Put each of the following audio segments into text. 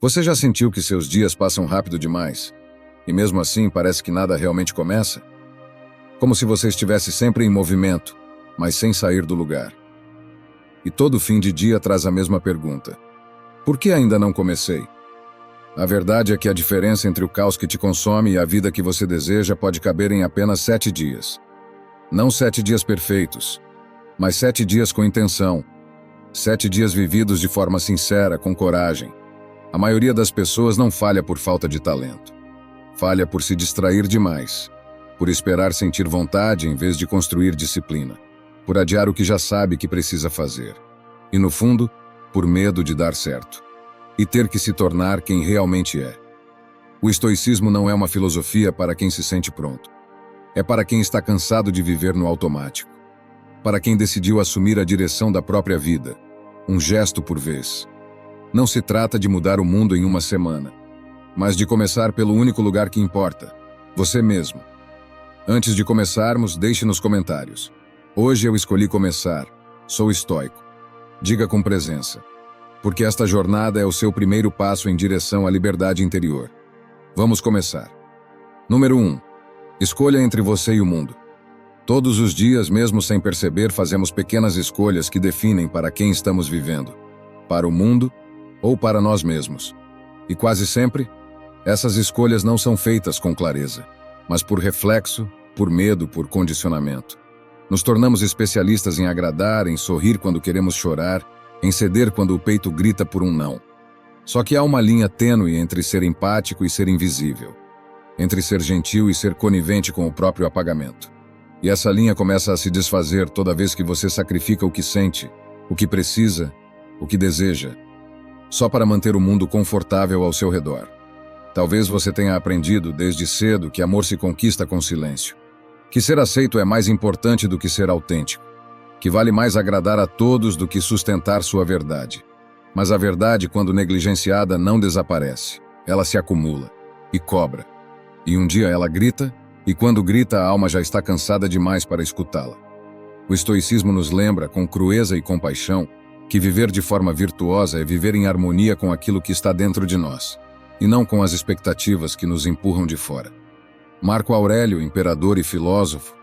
Você já sentiu que seus dias passam rápido demais? E mesmo assim parece que nada realmente começa? Como se você estivesse sempre em movimento, mas sem sair do lugar. E todo fim de dia traz a mesma pergunta: por que ainda não comecei? A verdade é que a diferença entre o caos que te consome e a vida que você deseja pode caber em apenas 7 dias. Não 7 dias perfeitos, mas 7 dias com intenção. 7 dias vividos de forma sincera, com coragem. A maioria das pessoas não falha por falta de talento. Falha por se distrair demais, por esperar sentir vontade em vez de construir disciplina, por adiar o que já sabe que precisa fazer. E no fundo, por medo de dar certo e ter que se tornar quem realmente é. O estoicismo não é uma filosofia para quem se sente pronto. É para quem está cansado de viver no automático. Para quem decidiu assumir a direção da própria vida, um gesto por vez. Não se trata de mudar o mundo em uma semana, mas de começar pelo único lugar que importa, você mesmo. Antes de começarmos, deixe nos comentários: hoje eu escolhi começar, sou estoico. Diga com presença, porque esta jornada é o seu primeiro passo em direção à liberdade interior. Vamos começar. Número 1. Escolha entre você e o mundo. Todos os dias, mesmo sem perceber, fazemos pequenas escolhas que definem para quem estamos vivendo, para o mundo ou para nós mesmos. E quase sempre, essas escolhas não são feitas com clareza, mas por reflexo, por medo, por condicionamento. Nos tornamos especialistas em agradar, em sorrir quando queremos chorar, em ceder quando o peito grita por um não. Só que há uma linha tênue entre ser empático e ser invisível, entre ser gentil e ser conivente com o próprio apagamento. E essa linha começa a se desfazer toda vez que você sacrifica o que sente, o que precisa, o que deseja, só para manter o mundo confortável ao seu redor. Talvez você tenha aprendido desde cedo que amor se conquista com silêncio, que ser aceito é mais importante do que ser autêntico, que vale mais agradar a todos do que sustentar sua verdade. Mas a verdade, quando negligenciada, não desaparece. Ela se acumula e cobra. E um dia ela grita, e quando grita a alma já está cansada demais para escutá-la. O estoicismo nos lembra, com crueza e compaixão, que viver de forma virtuosa é viver em harmonia com aquilo que está dentro de nós, e não com as expectativas que nos empurram de fora. Marco Aurélio, imperador e filósofo,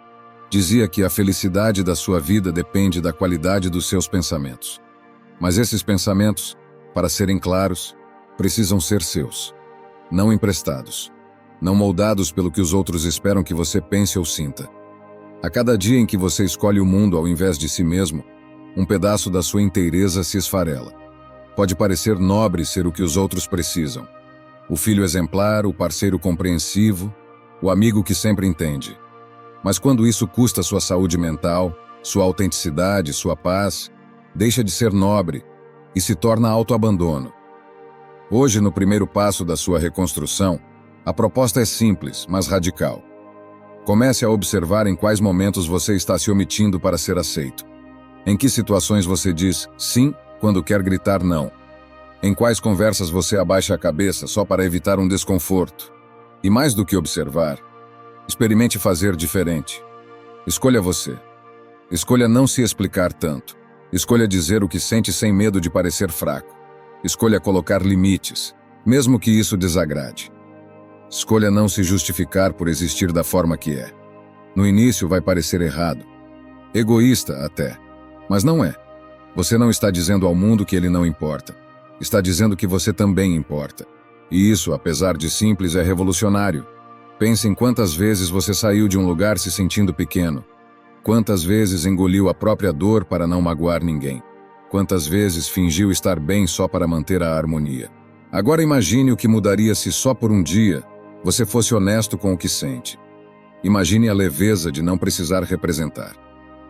dizia que a felicidade da sua vida depende da qualidade dos seus pensamentos. Mas esses pensamentos, para serem claros, precisam ser seus, não emprestados, não moldados pelo que os outros esperam que você pense ou sinta. A cada dia em que você escolhe o mundo ao invés de si mesmo, um pedaço da sua inteireza se esfarela. Pode parecer nobre ser o que os outros precisam. O filho exemplar, o parceiro compreensivo, o amigo que sempre entende. Mas quando isso custa sua saúde mental, sua autenticidade, sua paz, deixa de ser nobre e se torna autoabandono. Hoje, no primeiro passo da sua reconstrução, a proposta é simples, mas radical. Comece a observar em quais momentos você está se omitindo para ser aceito. Em que situações você diz sim quando quer gritar não. Em quais conversas você abaixa a cabeça só para evitar um desconforto. E mais do que observar, experimente fazer diferente. Escolha você. Escolha não se explicar tanto. Escolha dizer o que sente sem medo de parecer fraco. Escolha colocar limites, mesmo que isso desagrade. Escolha não se justificar por existir da forma que é. No início vai parecer errado, egoísta até, mas não é. Você não está dizendo ao mundo que ele não importa. Está dizendo que você também importa. E isso, apesar de simples, é revolucionário. Pense em quantas vezes você saiu de um lugar se sentindo pequeno. Quantas vezes engoliu a própria dor para não magoar ninguém. Quantas vezes fingiu estar bem só para manter a harmonia. Agora imagine o que mudaria se só por um dia você fosse honesto com o que sente. Imagine a leveza de não precisar representar.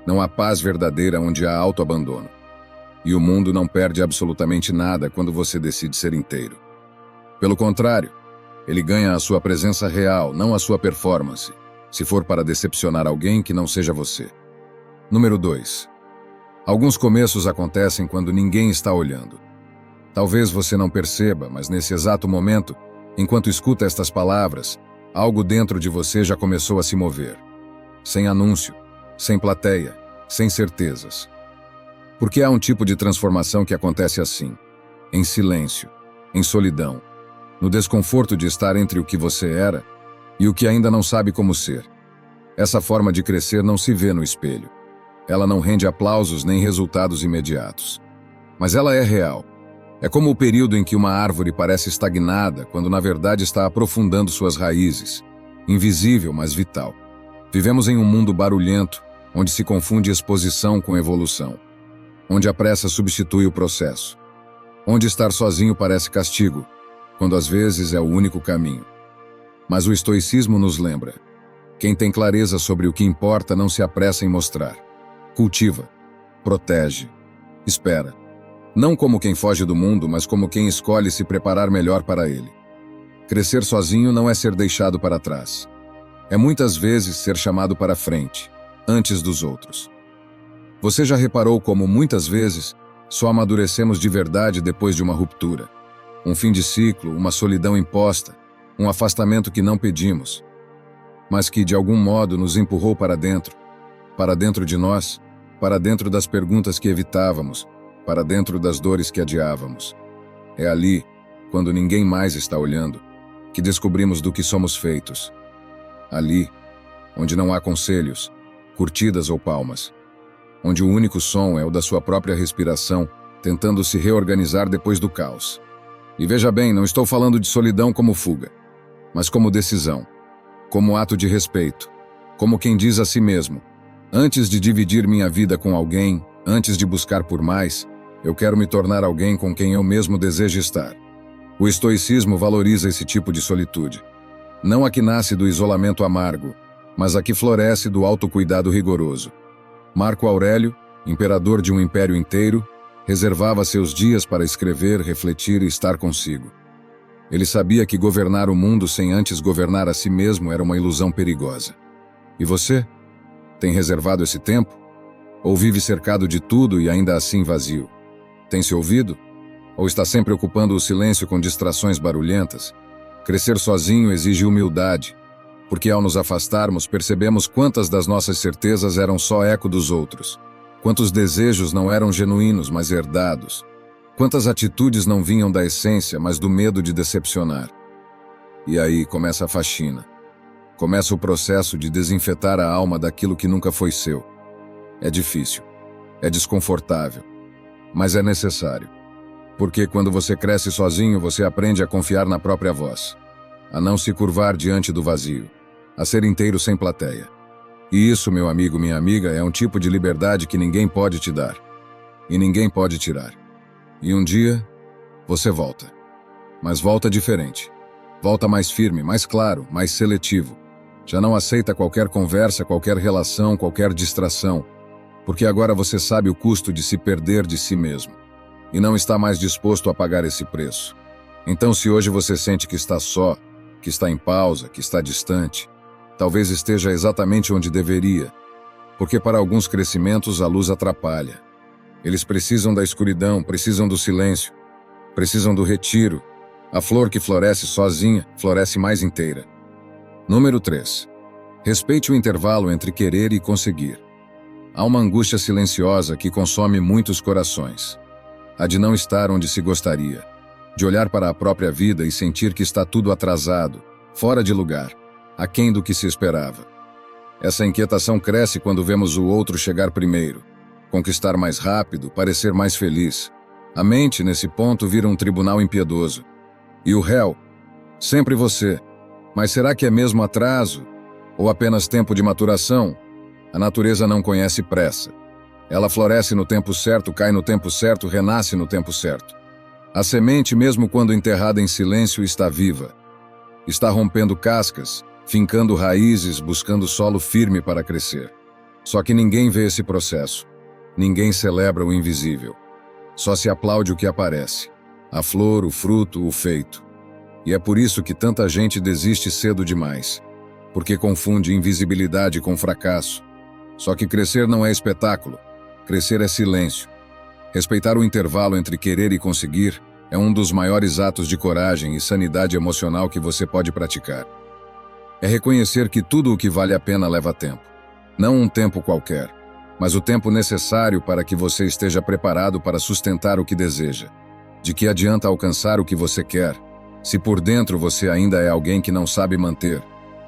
Não há paz verdadeira onde há autoabandono. E o mundo não perde absolutamente nada quando você decide ser inteiro. Pelo contrário, ele ganha a sua presença real, não a sua performance, se for para decepcionar alguém que não seja você. Número 2. Alguns começos acontecem quando ninguém está olhando. Talvez você não perceba, mas nesse exato momento, enquanto escuta estas palavras, algo dentro de você já começou a se mover. Sem anúncio, sem plateia, sem certezas. Porque há um tipo de transformação que acontece assim, em silêncio, em solidão, no desconforto de estar entre o que você era e o que ainda não sabe como ser. Essa forma de crescer não se vê no espelho. Ela não rende aplausos nem resultados imediatos. Mas ela é real. É como o período em que uma árvore parece estagnada, quando na verdade está aprofundando suas raízes. Invisível, mas vital. Vivemos em um mundo barulhento, onde se confunde exposição com evolução. Onde a pressa substitui o processo. Onde estar sozinho parece castigo, quando às vezes é o único caminho. Mas o estoicismo nos lembra: quem tem clareza sobre o que importa não se apressa em mostrar. Cultiva, protege, espera. Não como quem foge do mundo, mas como quem escolhe se preparar melhor para ele. Crescer sozinho não é ser deixado para trás. É muitas vezes ser chamado para frente, antes dos outros. Você já reparou como muitas vezes só amadurecemos de verdade depois de uma ruptura? Um fim de ciclo, uma solidão imposta, um afastamento que não pedimos, mas que de algum modo nos empurrou para dentro de nós, para dentro das perguntas que evitávamos, para dentro das dores que adiávamos. É ali, quando ninguém mais está olhando, que descobrimos do que somos feitos. Ali, onde não há conselhos, curtidas ou palmas. Onde o único som é o da sua própria respiração, tentando se reorganizar depois do caos. E veja bem, não estou falando de solidão como fuga, mas como decisão, como ato de respeito, como quem diz a si mesmo: antes de dividir minha vida com alguém, antes de buscar por mais, eu quero me tornar alguém com quem eu mesmo desejo estar. O estoicismo valoriza esse tipo de solitude. Não a que nasce do isolamento amargo, mas a que floresce do autocuidado rigoroso. Marco Aurélio, imperador de um império inteiro, reservava seus dias para escrever, refletir e estar consigo. Ele sabia que governar o mundo sem antes governar a si mesmo era uma ilusão perigosa. E você? Tem reservado esse tempo? Ou vive cercado de tudo e ainda assim vazio? Tem se ouvido? Ou está sempre ocupando o silêncio com distrações barulhentas? Crescer sozinho exige humildade, porque ao nos afastarmos percebemos quantas das nossas certezas eram só eco dos outros, quantos desejos não eram genuínos, mas herdados, quantas atitudes não vinham da essência, mas do medo de decepcionar. E aí começa a faxina. Começa o processo de desinfetar a alma daquilo que nunca foi seu. É difícil, é desconfortável, mas é necessário. Porque quando você cresce sozinho, você aprende a confiar na própria voz, a não se curvar diante do vazio, a ser inteiro sem plateia. E isso, meu amigo, minha amiga, é um tipo de liberdade que ninguém pode te dar. E ninguém pode tirar. E um dia, você volta. Mas volta diferente. Volta mais firme, mais claro, mais seletivo. Já não aceita qualquer conversa, qualquer relação, qualquer distração. Porque agora você sabe o custo de se perder de si mesmo. E não está mais disposto a pagar esse preço. Então, se hoje você sente que está só, que está em pausa, que está distante, talvez esteja exatamente onde deveria, porque para alguns crescimentos a luz atrapalha. Eles precisam da escuridão, precisam do silêncio, precisam do retiro. A flor que floresce sozinha, floresce mais inteira. Número 3. Respeite o intervalo entre querer e conseguir. Há uma angústia silenciosa que consome muitos corações. A de não estar onde se gostaria, de olhar para a própria vida e sentir que está tudo atrasado, fora de lugar, aquém do que se esperava. Essa inquietação cresce quando vemos o outro chegar primeiro, conquistar mais rápido, parecer mais feliz. A mente, nesse ponto, vira um tribunal impiedoso. E o réu? Sempre você. Mas será que é mesmo atraso? Ou apenas tempo de maturação? A natureza não conhece pressa. Ela floresce no tempo certo, cai no tempo certo, renasce no tempo certo. A semente, mesmo quando enterrada em silêncio, está viva. Está rompendo cascas, fincando raízes, buscando solo firme para crescer. Só que ninguém vê esse processo. Ninguém celebra o invisível. Só se aplaude o que aparece. A flor, o fruto, o feito. E é por isso que tanta gente desiste cedo demais. Porque confunde invisibilidade com fracasso. Só que crescer não é espetáculo. Crescer é silêncio. Respeitar o intervalo entre querer e conseguir é um dos maiores atos de coragem e sanidade emocional que você pode praticar. É reconhecer que tudo o que vale a pena leva tempo. Não um tempo qualquer, mas o tempo necessário para que você esteja preparado para sustentar o que deseja. De que adianta alcançar o que você quer, se por dentro você ainda é alguém que não sabe manter,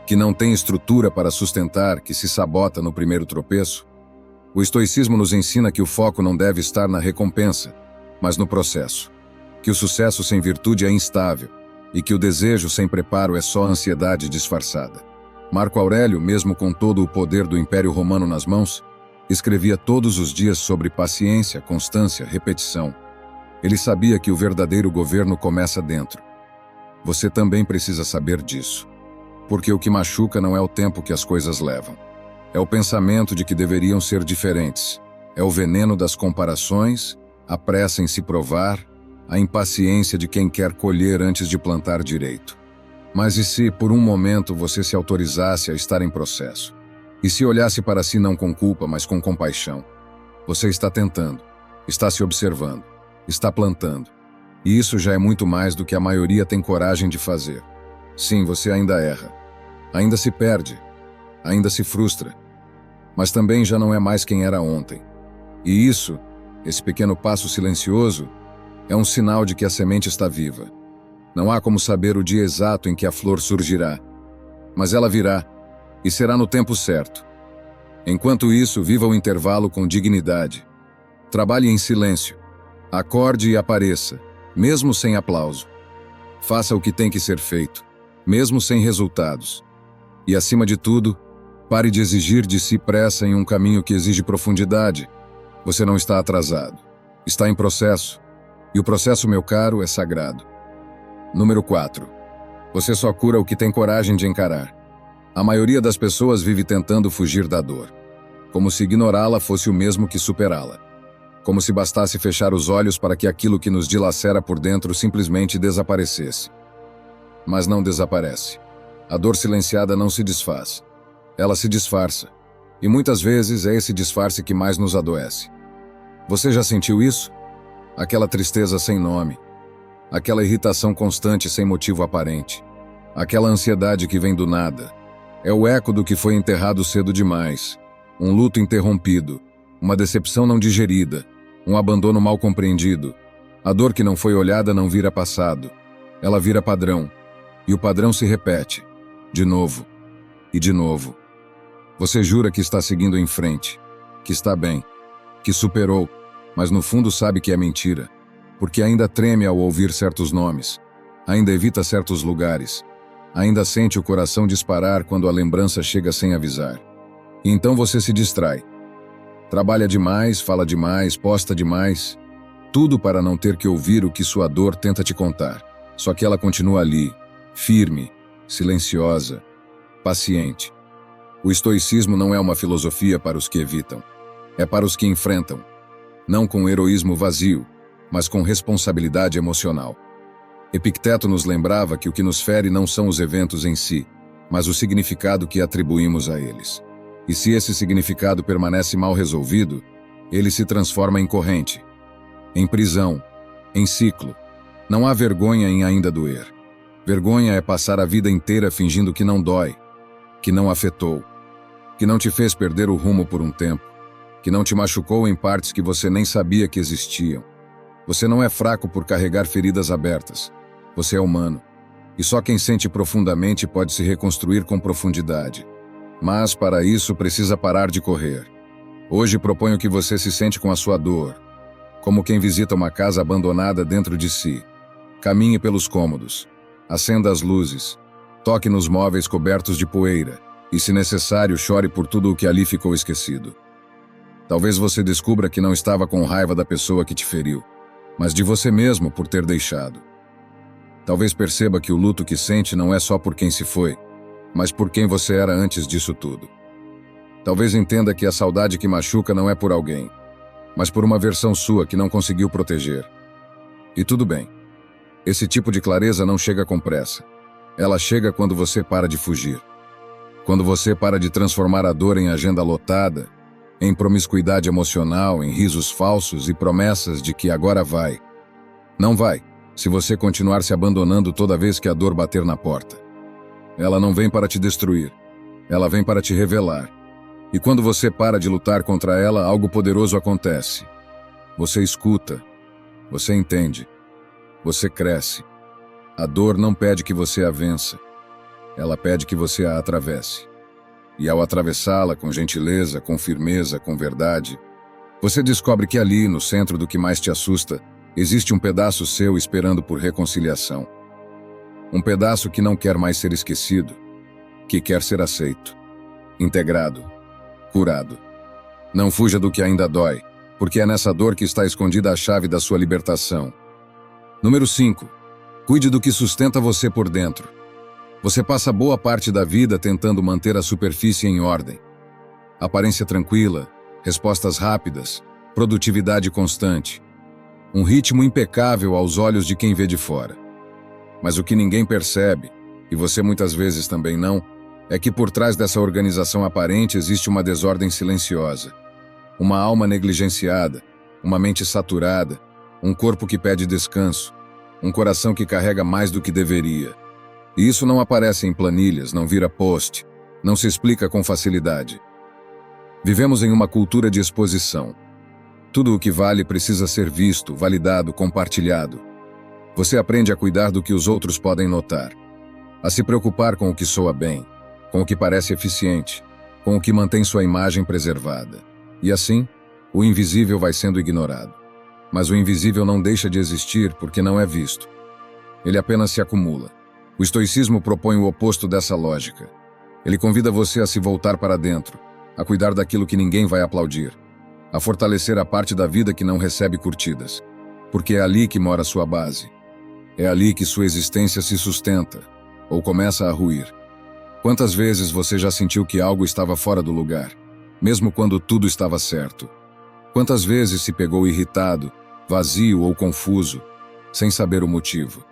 que não tem estrutura para sustentar, que se sabota no primeiro tropeço? O estoicismo nos ensina que o foco não deve estar na recompensa, mas no processo. Que o sucesso sem virtude é instável e que o desejo sem preparo é só ansiedade disfarçada. Marco Aurélio, mesmo com todo o poder do Império Romano nas mãos, escrevia todos os dias sobre paciência, constância, repetição. Ele sabia que o verdadeiro governo começa dentro. Você também precisa saber disso. Porque o que machuca não é o tempo que as coisas levam. É o pensamento de que deveriam ser diferentes. É o veneno das comparações, a pressa em se provar, a impaciência de quem quer colher antes de plantar direito. Mas e se, por um momento, você se autorizasse a estar em processo? E se olhasse para si não com culpa, mas com compaixão? Você está tentando, está se observando, está plantando. E isso já é muito mais do que a maioria tem coragem de fazer. Sim, você ainda erra, ainda se perde, ainda se frustra, mas também já não é mais quem era ontem. E isso, esse pequeno passo silencioso, é um sinal de que a semente está viva. Não há como saber o dia exato em que a flor surgirá, mas ela virá, e será no tempo certo. Enquanto isso, viva o intervalo com dignidade. Trabalhe em silêncio. Acorde e apareça, mesmo sem aplauso. Faça o que tem que ser feito, mesmo sem resultados. E, acima de tudo, pare de exigir de si pressa em um caminho que exige profundidade. Você não está atrasado. Está em processo. E o processo, meu caro, é sagrado. Número 4. Você só cura o que tem coragem de encarar. A maioria das pessoas vive tentando fugir da dor, como se ignorá-la fosse o mesmo que superá-la. Como se bastasse fechar os olhos para que aquilo que nos dilacera por dentro simplesmente desaparecesse. Mas não desaparece. A dor silenciada não se desfaz. Ela se disfarça. E muitas vezes é esse disfarce que mais nos adoece. Você já sentiu isso? Aquela tristeza sem nome. Aquela irritação constante sem motivo aparente. Aquela ansiedade que vem do nada. É o eco do que foi enterrado cedo demais. Um luto interrompido. Uma decepção não digerida. Um abandono mal compreendido. A dor que não foi olhada não vira passado. Ela vira padrão. E o padrão se repete. De novo. E de novo. Você jura que está seguindo em frente. Que está bem. Que superou. Mas no fundo sabe que é mentira. Porque ainda treme ao ouvir certos nomes. Ainda evita certos lugares. Ainda sente o coração disparar quando a lembrança chega sem avisar. E então você se distrai. Trabalha demais, fala demais, posta demais. Tudo para não ter que ouvir o que sua dor tenta te contar. Só que ela continua ali, firme, silenciosa, paciente. O estoicismo não é uma filosofia para os que evitam. É para os que enfrentam. Não com heroísmo vazio, mas com responsabilidade emocional. Epicteto nos lembrava que o que nos fere não são os eventos em si, mas o significado que atribuímos a eles. E se esse significado permanece mal resolvido, ele se transforma em corrente, em prisão, em ciclo. Não há vergonha em ainda doer. Vergonha é passar a vida inteira fingindo que não dói, que não afetou, que não te fez perder o rumo por um tempo, que não te machucou em partes que você nem sabia que existiam. Você não é fraco por carregar feridas abertas. Você é humano. E só quem sente profundamente pode se reconstruir com profundidade. Mas, para isso, precisa parar de correr. Hoje proponho que você se sente com a sua dor, como quem visita uma casa abandonada dentro de si. Caminhe pelos cômodos. Acenda as luzes. Toque nos móveis cobertos de poeira. E, se necessário, chore por tudo o que ali ficou esquecido. Talvez você descubra que não estava com raiva da pessoa que te feriu, mas de você mesmo por ter deixado. Talvez perceba que o luto que sente não é só por quem se foi, mas por quem você era antes disso tudo. Talvez entenda que a saudade que machuca não é por alguém, mas por uma versão sua que não conseguiu proteger. E tudo bem. Esse tipo de clareza não chega com pressa. Ela chega quando você para de fugir. Quando você para de transformar a dor em agenda lotada, em promiscuidade emocional, em risos falsos e promessas de que agora vai. Não vai, se você continuar se abandonando toda vez que a dor bater na porta. Ela não vem para te destruir. Ela vem para te revelar. E quando você para de lutar contra ela, algo poderoso acontece. Você escuta. Você entende. Você cresce. A dor não pede que você a vença. Ela pede que você a atravesse. E ao atravessá-la com gentileza, com firmeza, com verdade, você descobre que ali, no centro do que mais te assusta, existe um pedaço seu esperando por reconciliação. Um pedaço que não quer mais ser esquecido, que quer ser aceito, integrado, curado. Não fuja do que ainda dói, porque é nessa dor que está escondida a chave da sua libertação. Número 5. Cuide do que sustenta você por dentro. Você passa boa parte da vida tentando manter a superfície em ordem. Aparência tranquila, respostas rápidas, produtividade constante. Um ritmo impecável aos olhos de quem vê de fora. Mas o que ninguém percebe, e você muitas vezes também não, é que por trás dessa organização aparente existe uma desordem silenciosa. Uma alma negligenciada, uma mente saturada, um corpo que pede descanso, um coração que carrega mais do que deveria. E isso não aparece em planilhas, não vira post, não se explica com facilidade. Vivemos em uma cultura de exposição. Tudo o que vale precisa ser visto, validado, compartilhado. Você aprende a cuidar do que os outros podem notar, a se preocupar com o que soa bem, com o que parece eficiente, com o que mantém sua imagem preservada. E assim, o invisível vai sendo ignorado. Mas o invisível não deixa de existir porque não é visto. Ele apenas se acumula. O estoicismo propõe o oposto dessa lógica. Ele convida você a se voltar para dentro, a cuidar daquilo que ninguém vai aplaudir, a fortalecer a parte da vida que não recebe curtidas, porque é ali que mora sua base. É ali que sua existência se sustenta, ou começa a ruir. Quantas vezes você já sentiu que algo estava fora do lugar, mesmo quando tudo estava certo? Quantas vezes se pegou irritado, vazio ou confuso, sem saber o motivo?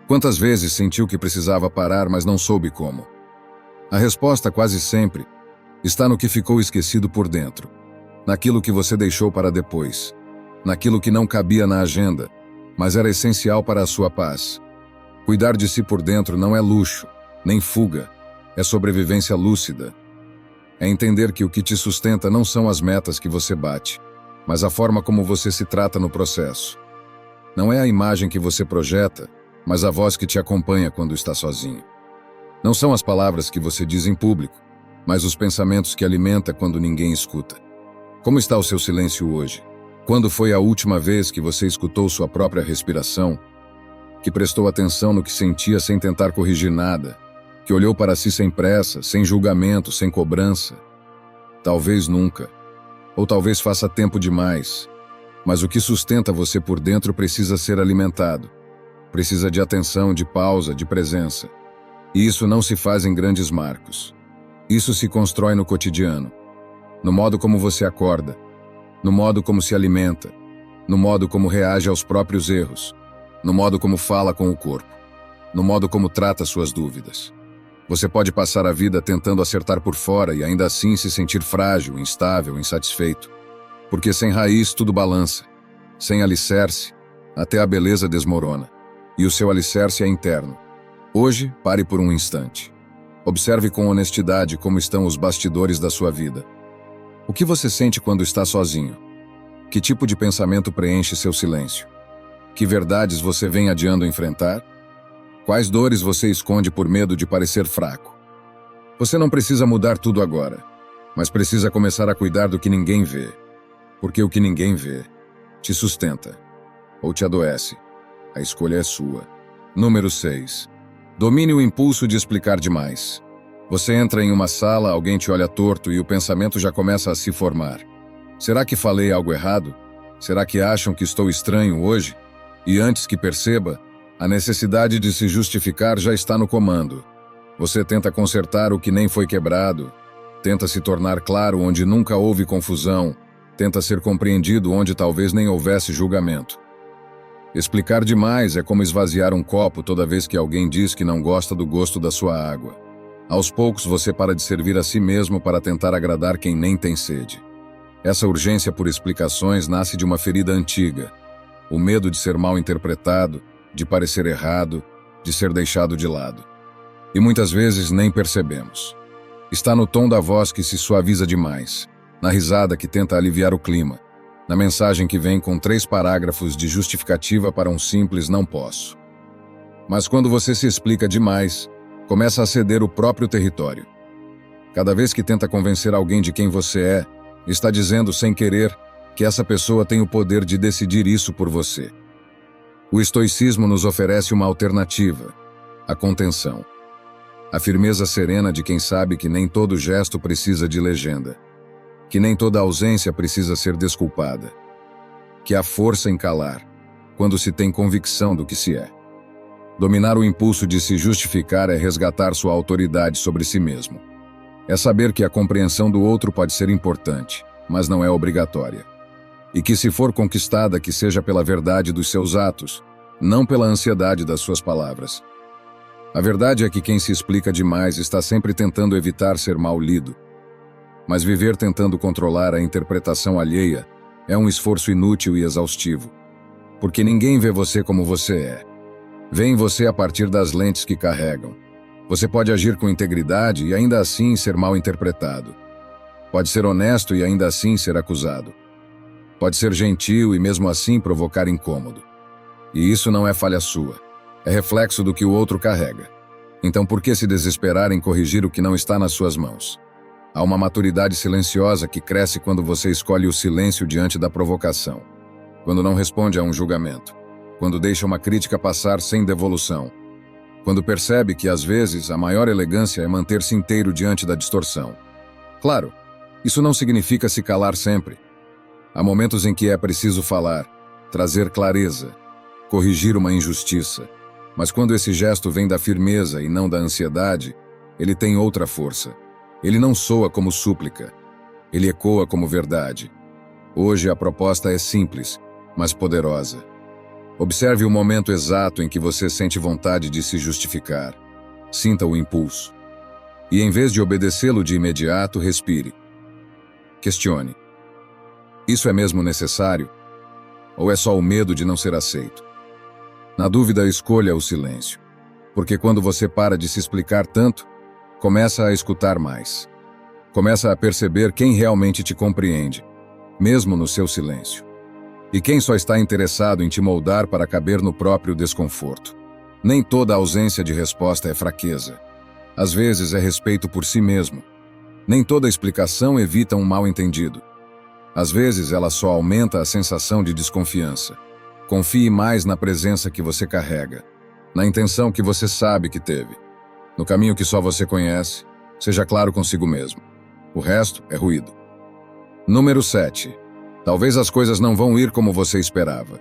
Quantas vezes sentiu que precisava parar, mas não soube como? A resposta, quase sempre, está no que ficou esquecido por dentro, naquilo que você deixou para depois, naquilo que não cabia na agenda, mas era essencial para a sua paz. Cuidar de si por dentro não é luxo, nem fuga, é sobrevivência lúcida. É entender que o que te sustenta não são as metas que você bate, mas a forma como você se trata no processo. Não é a imagem que você projeta, mas a voz que te acompanha quando está sozinho. Não são as palavras que você diz em público, mas os pensamentos que alimenta quando ninguém escuta. Como está o seu silêncio hoje? Quando foi a última vez que você escutou sua própria respiração? Que prestou atenção no que sentia sem tentar corrigir nada? Que olhou para si sem pressa, sem julgamento, sem cobrança? Talvez nunca. Ou talvez faça tempo demais. Mas o que sustenta você por dentro precisa ser alimentado. Precisa de atenção, de pausa, de presença. E isso não se faz em grandes marcos. Isso se constrói no cotidiano. No modo como você acorda. No modo como se alimenta. No modo como reage aos próprios erros. No modo como fala com o corpo. No modo como trata suas dúvidas. Você pode passar a vida tentando acertar por fora e ainda assim se sentir frágil, instável, insatisfeito. Porque sem raiz tudo balança. Sem alicerce, até a beleza desmorona. E o seu alicerce é interno. Hoje, pare por um instante. Observe com honestidade como estão os bastidores da sua vida. O que você sente quando está sozinho? Que tipo de pensamento preenche seu silêncio? Que verdades você vem adiando enfrentar? Quais dores você esconde por medo de parecer fraco? Você não precisa mudar tudo agora, mas precisa começar a cuidar do que ninguém vê. Porque o que ninguém vê te sustenta ou te adoece. A escolha é sua. Número 6. Domine o impulso de explicar demais. Você entra em uma sala, alguém te olha torto e o pensamento já começa a se formar. Será que falei algo errado? Será que acham que estou estranho hoje? E antes que perceba, a necessidade de se justificar já está no comando. Você tenta consertar o que nem foi quebrado, tenta se tornar claro onde nunca houve confusão, tenta ser compreendido onde talvez nem houvesse julgamento. Explicar demais é como esvaziar um copo toda vez que alguém diz que não gosta do gosto da sua água. Aos poucos você para de servir a si mesmo para tentar agradar quem nem tem sede. Essa urgência por explicações nasce de uma ferida antiga. O medo de ser mal interpretado, de parecer errado, de ser deixado de lado. E muitas vezes nem percebemos. Está no tom da voz que se suaviza demais, na risada que tenta aliviar o clima, na mensagem que vem com 3 parágrafos de justificativa para um simples não posso. Mas quando você se explica demais, começa a ceder o próprio território. Cada vez que tenta convencer alguém de quem você é, está dizendo sem querer que essa pessoa tem o poder de decidir isso por você. O estoicismo nos oferece uma alternativa: a contenção. A firmeza serena de quem sabe que nem todo gesto precisa de legenda, que nem toda ausência precisa ser desculpada, que há força em calar, quando se tem convicção do que se é. Dominar o impulso de se justificar é resgatar sua autoridade sobre si mesmo. É saber que a compreensão do outro pode ser importante, mas não é obrigatória. E que se for conquistada, que seja pela verdade dos seus atos, não pela ansiedade das suas palavras. A verdade é que quem se explica demais está sempre tentando evitar ser mal lido. Mas viver tentando controlar a interpretação alheia é um esforço inútil e exaustivo. Porque ninguém vê você como você é. Vêem você a partir das lentes que carregam. Você pode agir com integridade e ainda assim ser mal interpretado. Pode ser honesto e ainda assim ser acusado. Pode ser gentil e mesmo assim provocar incômodo. E isso não é falha sua. É reflexo do que o outro carrega. Então por que se desesperar em corrigir o que não está nas suas mãos? Há uma maturidade silenciosa que cresce quando você escolhe o silêncio diante da provocação. Quando não responde a um julgamento. Quando deixa uma crítica passar sem devolução. Quando percebe que, às vezes, a maior elegância é manter-se inteiro diante da distorção. Claro, isso não significa se calar sempre. Há momentos em que é preciso falar, trazer clareza, corrigir uma injustiça. Mas quando esse gesto vem da firmeza e não da ansiedade, ele tem outra força. Ele não soa como súplica. Ele ecoa como verdade. Hoje a proposta é simples, mas poderosa. Observe o momento exato em que você sente vontade de se justificar. Sinta o impulso. E em vez de obedecê-lo de imediato, respire. Questione. Isso é mesmo necessário? Ou é só o medo de não ser aceito? Na dúvida, escolha o silêncio. Porque quando você para de se explicar tanto, começa a escutar mais. Começa a perceber quem realmente te compreende, mesmo no seu silêncio. E quem só está interessado em te moldar para caber no próprio desconforto. Nem toda ausência de resposta é fraqueza. Às vezes é respeito por si mesmo. Nem toda explicação evita um mal-entendido. Às vezes ela só aumenta a sensação de desconfiança. Confie mais na presença que você carrega, na intenção que você sabe que teve, no caminho que só você conhece. Seja claro consigo mesmo. O resto é ruído. Número 7. Talvez as coisas não vão ir como você esperava.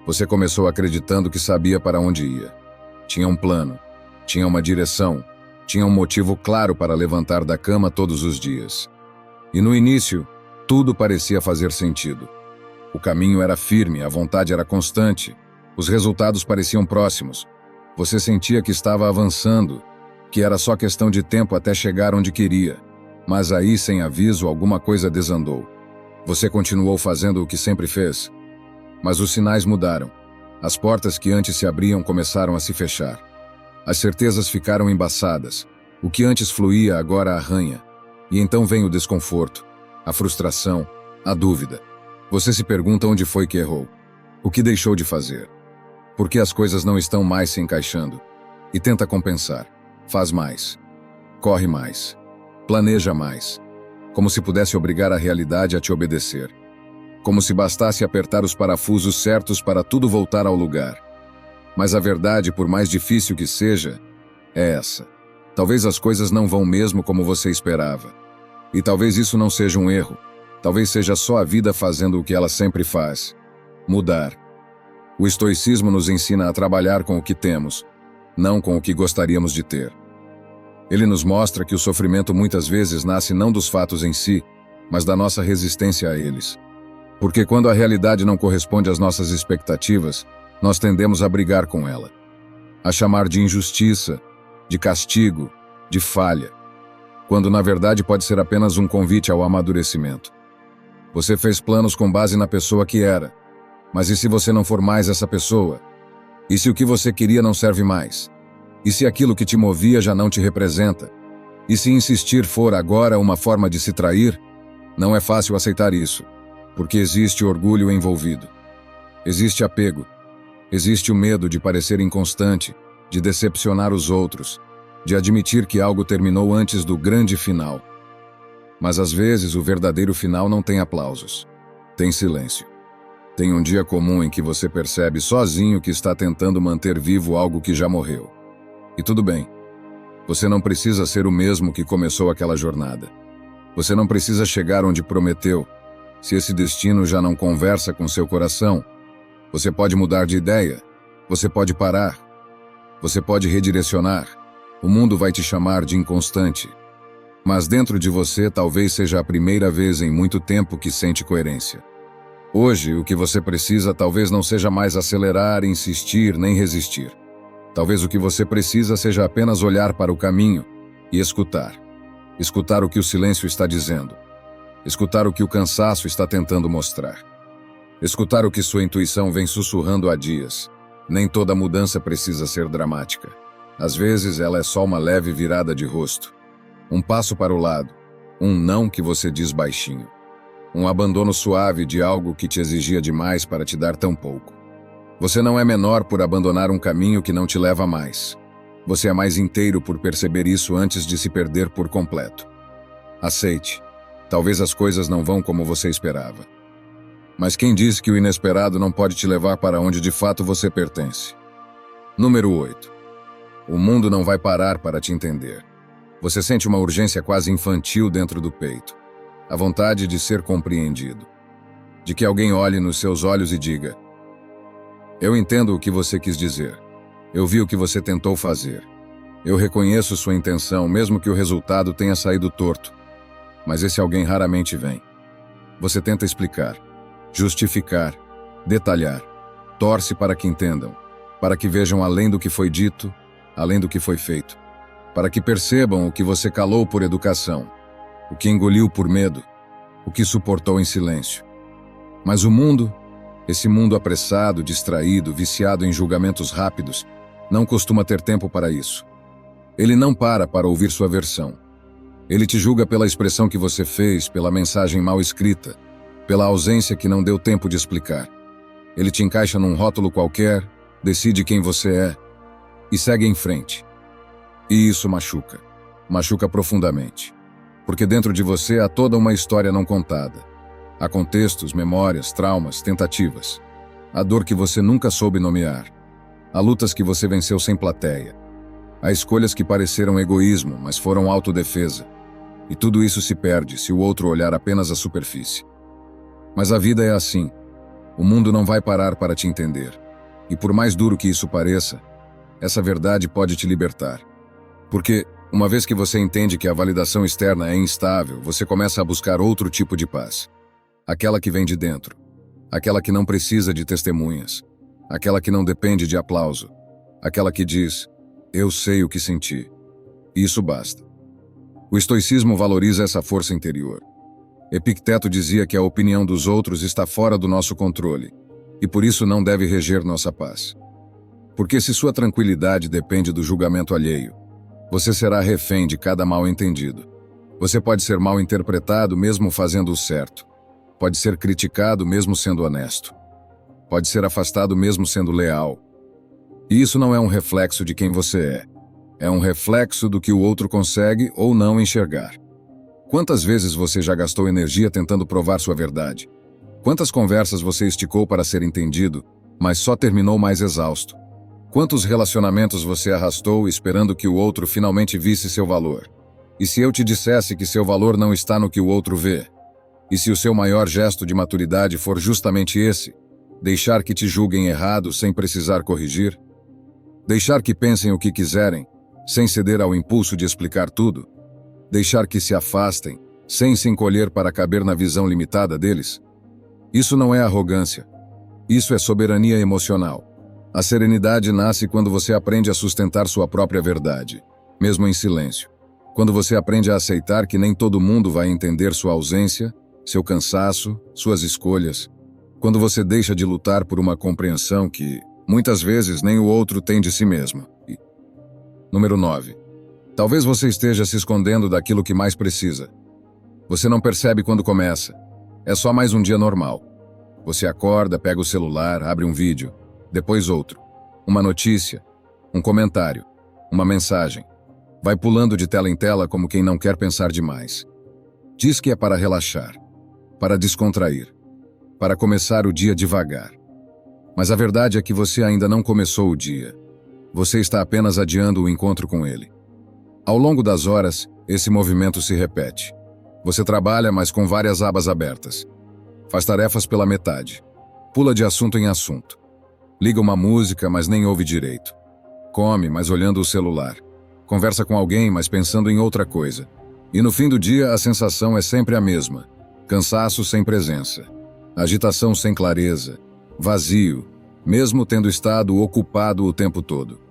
Você começou acreditando que sabia para onde ia. Tinha um plano, tinha uma direção, tinha um motivo claro para levantar da cama todos os dias. E no início, tudo parecia fazer sentido. O caminho era firme, a vontade era constante, os resultados pareciam próximos. Você sentia que estava avançando, que era só questão de tempo até chegar onde queria. Mas aí, sem aviso, alguma coisa desandou. Você continuou fazendo o que sempre fez. Mas os sinais mudaram. As portas que antes se abriam começaram a se fechar. As certezas ficaram embaçadas. O que antes fluía agora arranha. E então vem o desconforto, a frustração, a dúvida. Você se pergunta onde foi que errou. O que deixou de fazer? Por que as coisas não estão mais se encaixando? E tenta compensar. Faz mais. Corre mais. Planeja mais. Como se pudesse obrigar a realidade a te obedecer. Como se bastasse apertar os parafusos certos para tudo voltar ao lugar. Mas a verdade, por mais difícil que seja, é essa. Talvez as coisas não vão mesmo como você esperava. E talvez isso não seja um erro. Talvez seja só a vida fazendo o que ela sempre faz. Mudar. O estoicismo nos ensina a trabalhar com o que temos, não com o que gostaríamos de ter. Ele nos mostra que o sofrimento muitas vezes nasce não dos fatos em si, mas da nossa resistência a eles. Porque quando a realidade não corresponde às nossas expectativas, nós tendemos a brigar com ela. A chamar de injustiça, de castigo, de falha. Quando na verdade pode ser apenas um convite ao amadurecimento. Você fez planos com base na pessoa que era. Mas e se você não for mais essa pessoa? E se o que você queria não serve mais? E se aquilo que te movia já não te representa? E se insistir for agora uma forma de se trair? Não é fácil aceitar isso. Porque existe orgulho envolvido. Existe apego. Existe o medo de parecer inconstante, de decepcionar os outros, de admitir que algo terminou antes do grande final. Mas às vezes o verdadeiro final não tem aplausos. Tem silêncio. Tem um dia comum em que você percebe sozinho que está tentando manter vivo algo que já morreu. E tudo bem. Você não precisa ser o mesmo que começou aquela jornada. Você não precisa chegar onde prometeu. Se esse destino já não conversa com seu coração, você pode mudar de ideia. Você pode parar. Você pode redirecionar. O mundo vai te chamar de inconstante. Mas dentro de você talvez seja a primeira vez em muito tempo que sente coerência. Hoje, o que você precisa talvez não seja mais acelerar, insistir, nem resistir. Talvez o que você precisa seja apenas olhar para o caminho e escutar. Escutar o que o silêncio está dizendo. Escutar o que o cansaço está tentando mostrar. Escutar o que sua intuição vem sussurrando há dias. Nem toda mudança precisa ser dramática. Às vezes, ela é só uma leve virada de rosto. Um passo para o lado. Um não que você diz baixinho. Um abandono suave de algo que te exigia demais para te dar tão pouco. Você não é menor por abandonar um caminho que não te leva mais. Você é mais inteiro por perceber isso antes de se perder por completo. Aceite. Talvez as coisas não vão como você esperava. Mas quem disse que o inesperado não pode te levar para onde de fato você pertence? Número 8. O mundo não vai parar para te entender. Você sente uma urgência quase infantil dentro do peito. A vontade de ser compreendido. De que alguém olhe nos seus olhos e diga: eu entendo o que você quis dizer. Eu vi o que você tentou fazer. Eu reconheço sua intenção, mesmo que o resultado tenha saído torto. Mas esse alguém raramente vem. Você tenta explicar, justificar, detalhar. Torce para que entendam, para que vejam além do que foi dito, além do que foi feito. Para que percebam o que você calou por educação, o que engoliu por medo, o que suportou em silêncio. Mas o mundo, esse mundo apressado, distraído, viciado em julgamentos rápidos, não costuma ter tempo para isso. Ele não para ouvir sua versão. Ele te julga pela expressão que você fez, pela mensagem mal escrita, pela ausência que não deu tempo de explicar. Ele te encaixa num rótulo qualquer, decide quem você é e segue em frente. E isso machuca. Machuca profundamente. Porque dentro de você há toda uma história não contada. Há contextos, memórias, traumas, tentativas. Há dor que você nunca soube nomear. Há lutas que você venceu sem plateia. Há escolhas que pareceram egoísmo, mas foram autodefesa. E tudo isso se perde se o outro olhar apenas a superfície. Mas a vida é assim. O mundo não vai parar para te entender. E por mais duro que isso pareça, essa verdade pode te libertar. Porque, uma vez que você entende que a validação externa é instável, você começa a buscar outro tipo de paz. Aquela que vem de dentro. Aquela que não precisa de testemunhas. Aquela que não depende de aplauso. Aquela que diz: eu sei o que senti. E isso basta. O estoicismo valoriza essa força interior. Epicteto dizia que a opinião dos outros está fora do nosso controle, e por isso não deve reger nossa paz. Porque se sua tranquilidade depende do julgamento alheio, você será refém de cada mal-entendido. Você pode ser mal interpretado mesmo fazendo o certo. Pode ser criticado mesmo sendo honesto. Pode ser afastado mesmo sendo leal. E isso não é um reflexo de quem você é. É um reflexo do que o outro consegue ou não enxergar. Quantas vezes você já gastou energia tentando provar sua verdade? Quantas conversas você esticou para ser entendido, mas só terminou mais exausto? Quantos relacionamentos você arrastou esperando que o outro finalmente visse seu valor? E se eu te dissesse que seu valor não está no que o outro vê? E se o seu maior gesto de maturidade for justamente esse? Deixar que te julguem errado sem precisar corrigir? Deixar que pensem o que quiserem, sem ceder ao impulso de explicar tudo? Deixar que se afastem, sem se encolher para caber na visão limitada deles? Isso não é arrogância. Isso é soberania emocional. A serenidade nasce quando você aprende a sustentar sua própria verdade, mesmo em silêncio. Quando você aprende a aceitar que nem todo mundo vai entender sua ausência, seu cansaço, suas escolhas. Quando você deixa de lutar por uma compreensão que, muitas vezes, nem o outro tem de si mesmo. Número 9. Talvez você esteja se escondendo daquilo que mais precisa. Você não percebe quando começa. É só mais um dia normal. Você acorda, pega o celular, abre um vídeo, depois outro. Uma notícia, um comentário, uma mensagem. Vai pulando de tela em tela como quem não quer pensar demais. Diz que é para relaxar, para descontrair, para começar o dia devagar. Mas a verdade é que você ainda não começou o dia. Você está apenas adiando o encontro com ele. Ao longo das horas, esse movimento se repete. Você trabalha, mas com várias abas abertas. Faz tarefas pela metade. Pula de assunto em assunto. Liga uma música, mas nem ouve direito. Come, mas olhando o celular. Conversa com alguém, mas pensando em outra coisa. E no fim do dia, a sensação é sempre a mesma. Cansaço sem presença. Agitação sem clareza. Vazio, mesmo tendo estado ocupado o tempo todo.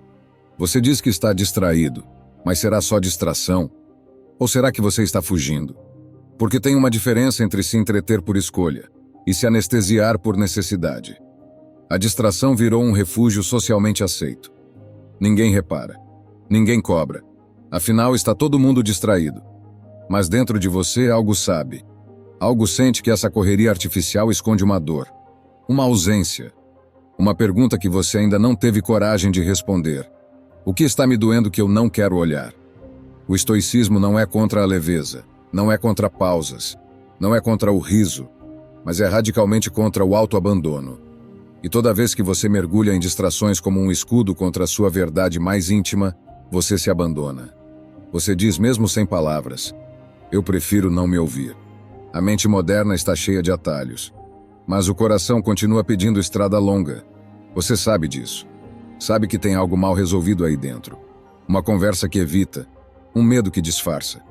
Você diz que está distraído, mas será só distração? Ou será que você está fugindo? Porque tem uma diferença entre se entreter por escolha e se anestesiar por necessidade. A distração virou um refúgio socialmente aceito. Ninguém repara. Ninguém cobra. Afinal, está todo mundo distraído. Mas dentro de você, algo sabe. Algo sente que essa correria artificial esconde uma dor. Uma ausência. Uma pergunta que você ainda não teve coragem de responder. O que está me doendo que eu não quero olhar? O estoicismo não é contra a leveza, não é contra pausas, não é contra o riso, mas é radicalmente contra o autoabandono. E toda vez que você mergulha em distrações como um escudo contra a sua verdade mais íntima, você se abandona. Você diz mesmo sem palavras: eu prefiro não me ouvir. A mente moderna está cheia de atalhos. Mas o coração continua pedindo estrada longa. Você sabe disso. Sabe que tem algo mal resolvido aí dentro. Uma conversa que evita. Um medo que disfarça.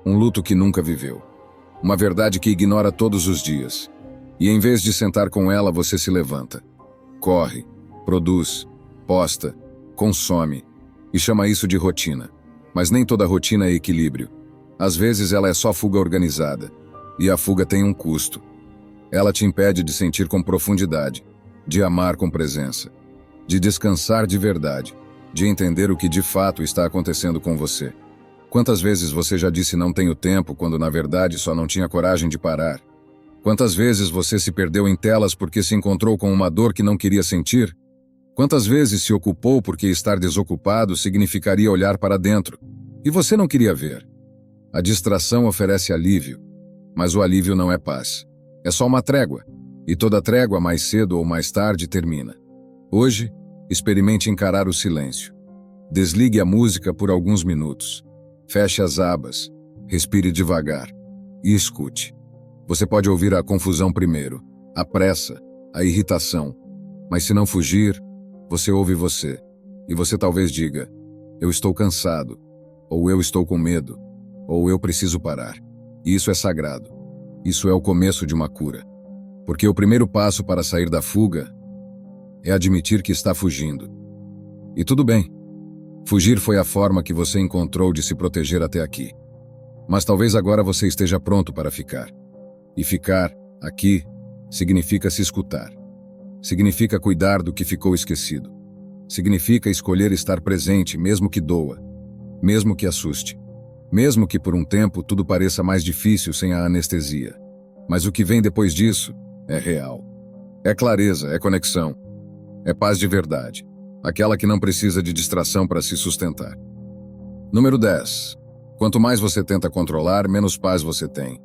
Um luto que nunca viveu. Uma verdade que ignora todos os dias. E em vez de sentar com ela, você se levanta. Corre, produz, posta, consome. E chama isso de rotina. Mas nem toda rotina é equilíbrio. Às vezes ela é só fuga organizada. E a fuga tem um custo. Ela te impede de sentir com profundidade, de amar com presença, de descansar de verdade, de entender o que de fato está acontecendo com você. Quantas vezes você já disse não tenho tempo, quando na verdade só não tinha coragem de parar? Quantas vezes você se perdeu em telas porque se encontrou com uma dor que não queria sentir? Quantas vezes se ocupou porque estar desocupado significaria olhar para dentro, e você não queria ver? A distração oferece alívio, mas o alívio não é paz. É só uma trégua, e toda trégua mais cedo ou mais tarde termina. Hoje, experimente encarar o silêncio. Desligue a música por alguns minutos. Feche as abas, respire devagar e escute. Você pode ouvir a confusão primeiro, a pressa, a irritação, mas se não fugir, você ouve você, e você talvez diga: eu estou cansado, ou eu estou com medo, ou eu preciso parar. E isso é sagrado. Isso é o começo de uma cura. Porque o primeiro passo para sair da fuga é admitir que está fugindo. E tudo bem. Fugir foi a forma que você encontrou de se proteger até aqui. Mas talvez agora você esteja pronto para ficar. E ficar, aqui, significa se escutar. Significa cuidar do que ficou esquecido. Significa escolher estar presente, mesmo que doa. Mesmo que assuste. Mesmo que por um tempo tudo pareça mais difícil sem a anestesia. Mas o que vem depois disso é real. É clareza, é conexão. É paz de verdade. Aquela que não precisa de distração para se sustentar. Número 10. Quanto mais você tenta controlar, menos paz você tem.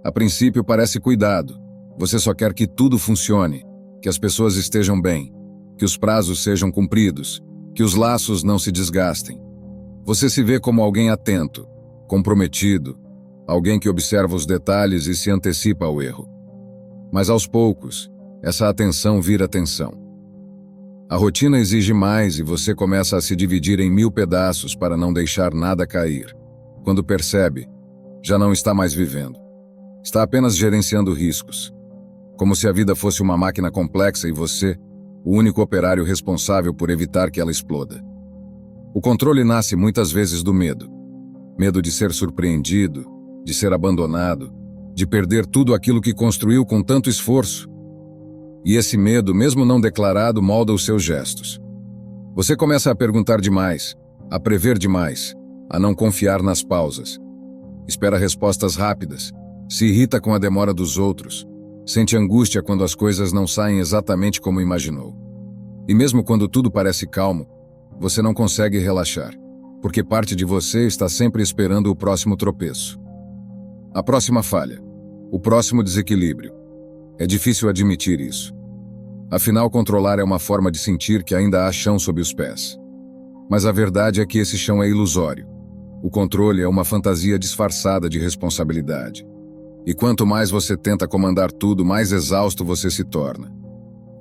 A princípio parece cuidado. Você só quer que tudo funcione, que as pessoas estejam bem, que os prazos sejam cumpridos, que os laços não se desgastem. Você se vê como alguém atento, comprometido, alguém que observa os detalhes e se antecipa ao erro. Mas aos poucos, essa atenção vira tensão. A rotina exige mais e você começa a se dividir em 1000 pedaços para não deixar nada cair. Quando percebe, já não está mais vivendo. Está apenas gerenciando riscos. Como se a vida fosse uma máquina complexa e você, o único operário responsável por evitar que ela exploda. O controle nasce muitas vezes do medo. Medo de ser surpreendido, de ser abandonado, de perder tudo aquilo que construiu com tanto esforço. E esse medo, mesmo não declarado, molda os seus gestos. Você começa a perguntar demais, a prever demais, a não confiar nas pausas. Espera respostas rápidas, Se irrita com a demora dos outros, sente angústia quando as coisas não saem exatamente como imaginou. E mesmo quando tudo parece calmo, você não consegue relaxar, porque parte de você está sempre esperando o próximo tropeço. A próxima falha, o próximo desequilíbrio. É difícil admitir isso. Afinal, controlar é uma forma de sentir que ainda há chão sob os pés. Mas a verdade é que esse chão é ilusório. O controle é uma fantasia disfarçada de responsabilidade. E quanto mais você tenta comandar tudo, mais exausto você se torna.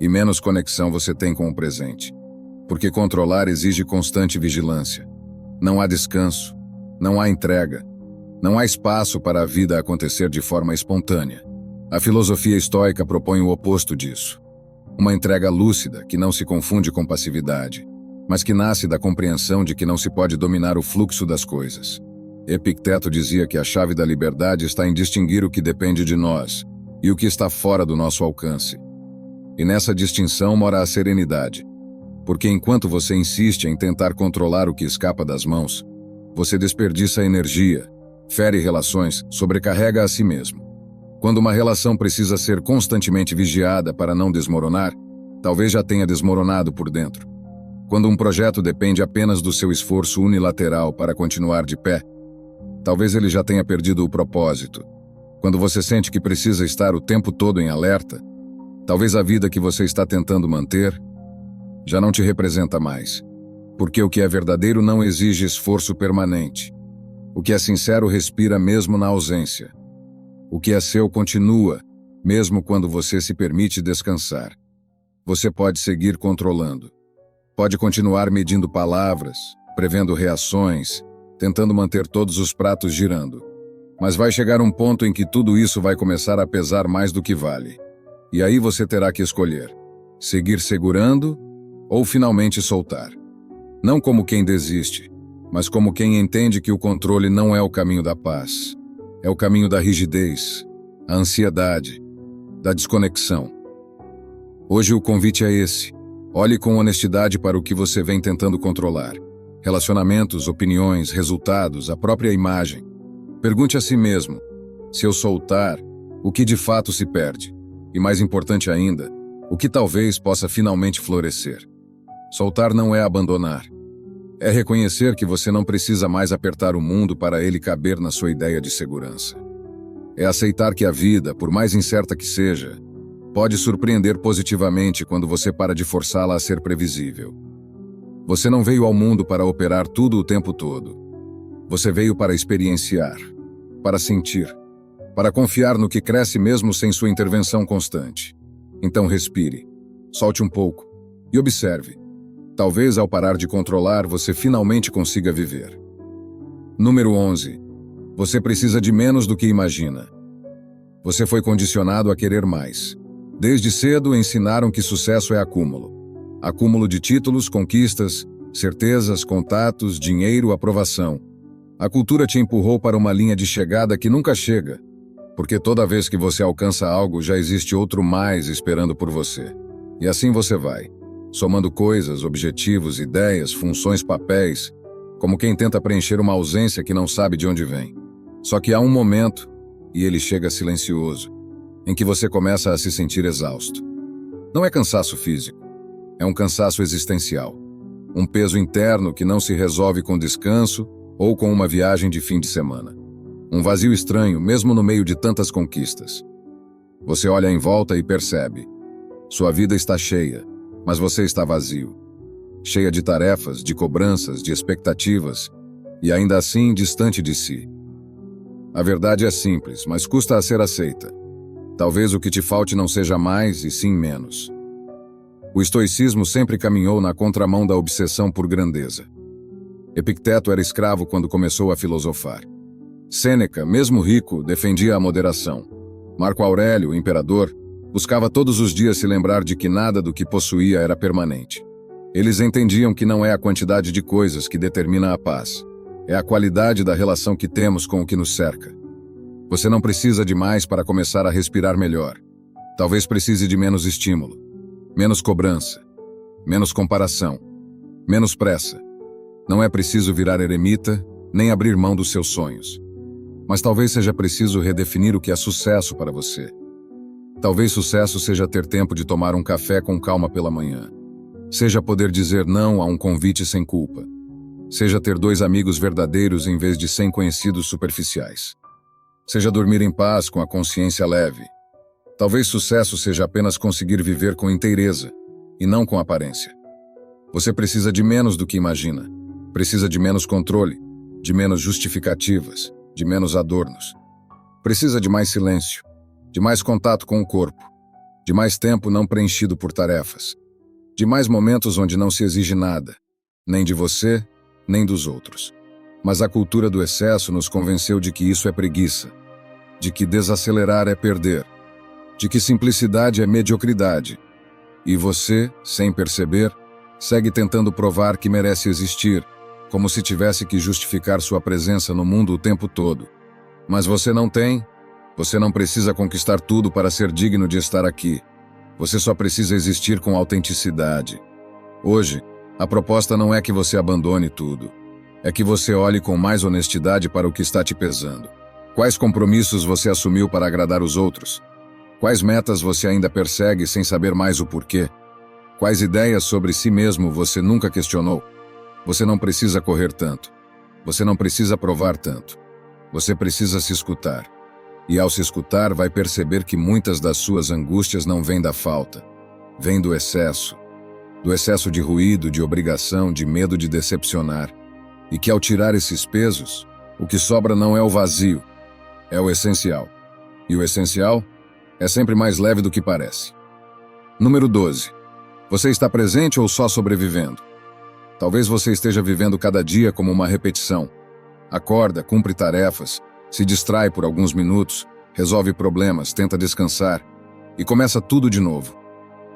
E menos conexão você tem com o presente. Porque controlar exige constante vigilância. Não há descanso, não há entrega, não há espaço para a vida acontecer de forma espontânea. A filosofia estoica propõe o oposto disso. Uma entrega lúcida que não se confunde com passividade, mas que nasce da compreensão de que não se pode dominar o fluxo das coisas. Epicteto dizia que a chave da liberdade está em distinguir o que depende de nós e o que está fora do nosso alcance. E nessa distinção mora a serenidade, porque enquanto você insiste em tentar controlar o que escapa das mãos, você desperdiça energia, fere relações, sobrecarrega a si mesmo. Quando uma relação precisa ser constantemente vigiada para não desmoronar, talvez já tenha desmoronado por dentro. Quando um projeto depende apenas do seu esforço unilateral para continuar de pé, talvez ele já tenha perdido o propósito. Quando você sente que precisa estar o tempo todo em alerta, talvez a vida que você está tentando manter já não te representa mais. Porque o que é verdadeiro não exige esforço permanente. O que é sincero respira mesmo na ausência. O que é seu continua, mesmo quando você se permite descansar. Você pode seguir controlando. Pode continuar medindo palavras, prevendo reações, tentando manter todos os pratos girando. Mas vai chegar um ponto em que tudo isso vai começar a pesar mais do que vale. E aí você terá que escolher: seguir segurando ou finalmente soltar. Não como quem desiste, mas como quem entende que o controle não é o caminho da paz. É o caminho da rigidez, a ansiedade, da desconexão. Hoje o convite é esse. Olhe com honestidade para o que você vem tentando controlar. Relacionamentos, opiniões, resultados, a própria imagem. Pergunte a si mesmo: se eu soltar, o que de fato se perde? E mais importante ainda, o que talvez possa finalmente florescer? Soltar não é abandonar. É reconhecer que você não precisa mais apertar o mundo para ele caber na sua ideia de segurança. É aceitar que a vida, por mais incerta que seja, pode surpreender positivamente quando você para de forçá-la a ser previsível. Você não veio ao mundo para operar tudo o tempo todo. Você veio para experienciar, para sentir, para confiar no que cresce mesmo sem sua intervenção constante. Então respire, solte um pouco e observe. Talvez ao parar de controlar, você finalmente consiga viver. Número 11. Você precisa de menos do que imagina. Você foi condicionado a querer mais. Desde cedo ensinaram que sucesso é acúmulo. Acúmulo de títulos, conquistas, certezas, contatos, dinheiro, aprovação. A cultura te empurrou para uma linha de chegada que nunca chega, porque toda vez que você alcança algo, já existe outro mais esperando por você. E assim você vai, somando coisas, objetivos, ideias, funções, papéis, como quem tenta preencher uma ausência que não sabe de onde vem. Só que há um momento, e ele chega silencioso, em que você começa a se sentir exausto. Não é cansaço físico, é um cansaço existencial. Um peso interno que não se resolve com descanso ou com uma viagem de fim de semana. Um vazio estranho, mesmo no meio de tantas conquistas. Você olha em volta e percebe. Sua vida está cheia, mas você está vazio. Cheia de tarefas, de cobranças, de expectativas, e ainda assim distante de si. A verdade é simples, mas custa a ser aceita. Talvez o que te falte não seja mais, e sim menos. O estoicismo sempre caminhou na contramão da obsessão por grandeza. Epicteto era escravo quando começou a filosofar. Sêneca, mesmo rico, defendia a moderação. Marco Aurélio, imperador, buscava todos os dias se lembrar de que nada do que possuía era permanente. Eles entendiam que não é a quantidade de coisas que determina a paz. É a qualidade da relação que temos com o que nos cerca. Você não precisa de mais para começar a respirar melhor. Talvez precise de menos estímulo, menos cobrança, menos comparação, menos pressa. Não é preciso virar eremita, nem abrir mão dos seus sonhos. Mas talvez seja preciso redefinir o que é sucesso para você. Talvez sucesso seja ter tempo de tomar um café com calma pela manhã. Seja poder dizer não a um convite sem culpa. Seja ter 2 amigos verdadeiros em vez de 100 conhecidos superficiais. Seja dormir em paz com a consciência leve. Talvez sucesso seja apenas conseguir viver com inteireza, e não com aparência. Você precisa de menos do que imagina. Precisa de menos controle, de menos justificativas, de menos adornos. Precisa de mais silêncio, de mais contato com o corpo, de mais tempo não preenchido por tarefas, de mais momentos onde não se exige nada, nem de você, nem dos outros. Mas a cultura do excesso nos convenceu de que isso é preguiça, de que desacelerar é perder, de que simplicidade é mediocridade. E você, sem perceber, segue tentando provar que merece existir, como se tivesse que justificar sua presença no mundo o tempo todo. Mas você não tem. Você não precisa conquistar tudo para ser digno de estar aqui. Você só precisa existir com autenticidade. Hoje, a proposta não é que você abandone tudo. É que você olhe com mais honestidade para o que está te pesando. Quais compromissos você assumiu para agradar os outros? Quais metas você ainda persegue sem saber mais o porquê? Quais ideias sobre si mesmo você nunca questionou? Você não precisa correr tanto. Você não precisa provar tanto. Você precisa se escutar. E ao se escutar, vai perceber que muitas das suas angústias não vêm da falta. Vêm do excesso. Do excesso de ruído, de obrigação, de medo de decepcionar. E que ao tirar esses pesos, o que sobra não é o vazio, é o essencial. E o essencial é sempre mais leve do que parece. Número 12. Você está presente ou só sobrevivendo? Talvez você esteja vivendo cada dia como uma repetição. Acorda, cumpre tarefas, se distrai por alguns minutos, resolve problemas, tenta descansar e começa tudo de novo.